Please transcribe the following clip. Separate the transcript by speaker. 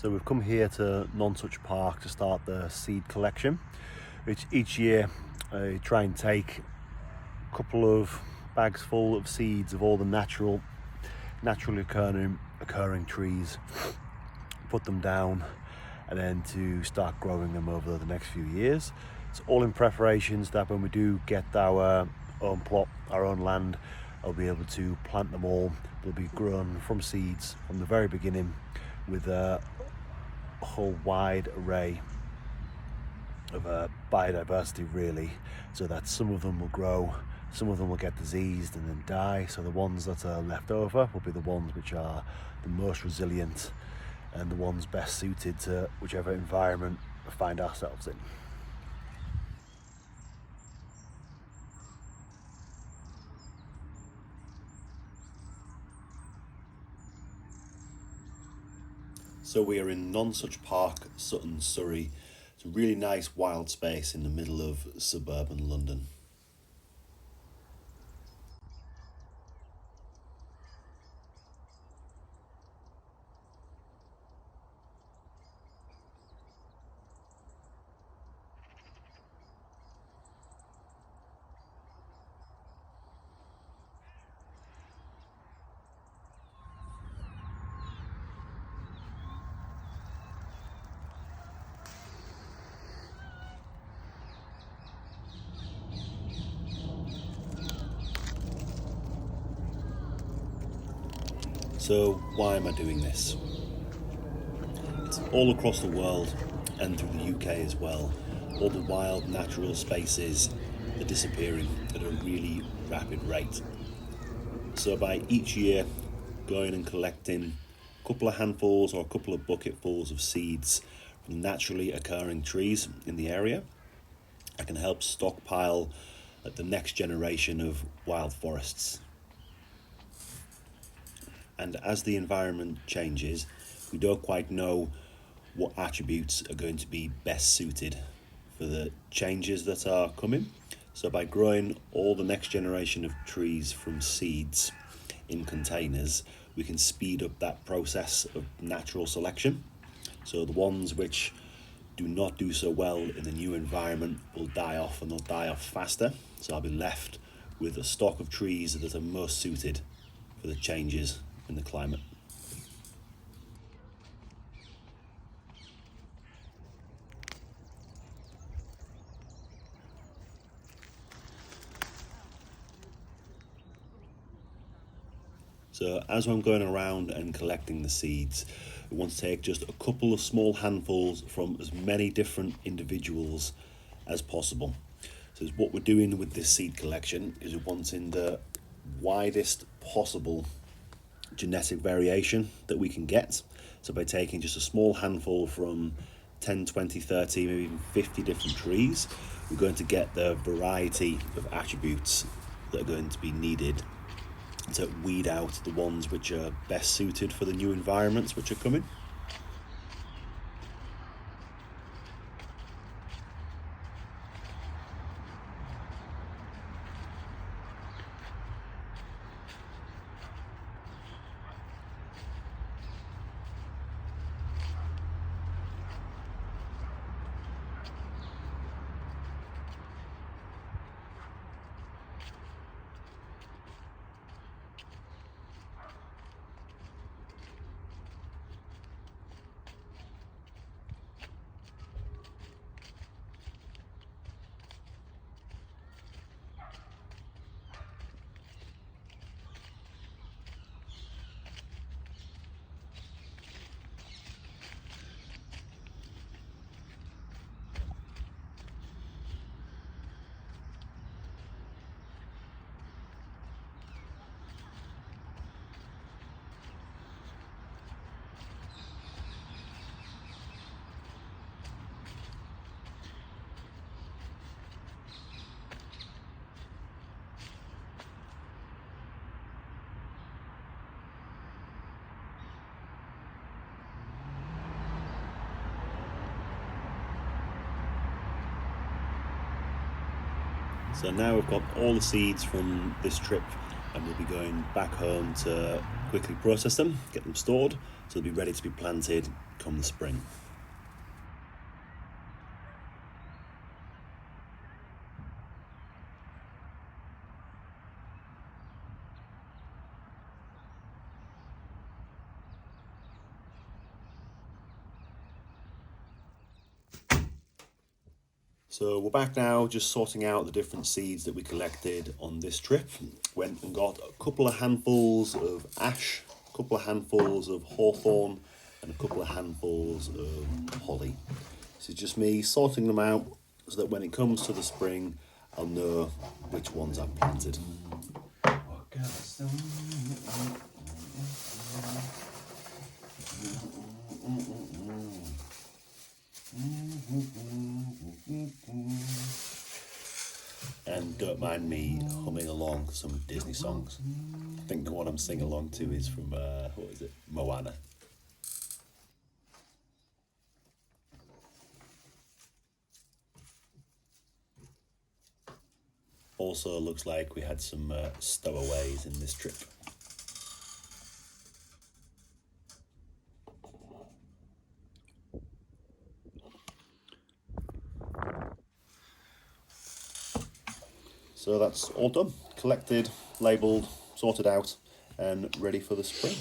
Speaker 1: So we've come here to Nonsuch Park to start the seed collection, which each year I try and take a couple of bags full of seeds of all the naturally occurring trees, put them down, and then to start growing them over the next few years. It's all in preparations that when we do get our own plot, our own land, I'll be able to plant them all. They'll be grown from seeds from the very beginning with a whole wide array of biodiversity, really, so that some of them will grow, some of them will get diseased and then die, so the ones that are left over will be the ones which are the most resilient and the ones best suited to whichever environment we find ourselves in. So we are in Nonsuch Park, Sutton, Surrey. It's a really nice wild space in the middle of suburban London. So why am I doing this? It's all across the world and through the UK as well. All the wild natural spaces are disappearing at a really rapid rate. So by each year going and collecting a couple of handfuls or a couple of bucketfuls of seeds from naturally occurring trees in the area, I can help stockpile the next generation of wild forests. And as the environment changes, we don't quite know what attributes are going to be best suited for the changes that are coming. So by growing all the next generation of trees from seeds in containers, we can speed up that process of natural selection. So the ones which do not do so well in the new environment will die off, and they'll die off faster. So I'll be left with a stock of trees that are most suited for the changes in the climate. So as I'm going around and collecting the seeds, we want to take just a couple of small handfuls from as many different individuals as possible. So what we're doing with this seed collection is we're wanting the widest possible genetic variation that we can get. So by taking just a small handful from 10, 20, 30, maybe even 50 different trees, we're going to get the variety of attributes that are going to be needed to weed out the ones which are best suited for the new environments which are coming. So now we've got all the seeds from this trip, and we'll be going back home to quickly process them, get them stored, so they'll be ready to be planted come the spring. So we're back now, just sorting out the different seeds that we collected on this trip. Went and got a couple of handfuls of ash, a couple of handfuls of hawthorn, and a couple of handfuls of holly. This is just me sorting them out so that when it comes to the spring, I'll know which ones I've planted. And don't mind me humming along some Disney songs. I think the one I'm singing along to is from, what is it, Moana. Also looks like we had some stowaways in this trip. So that's all done, collected, labelled, sorted out, and ready for the spring.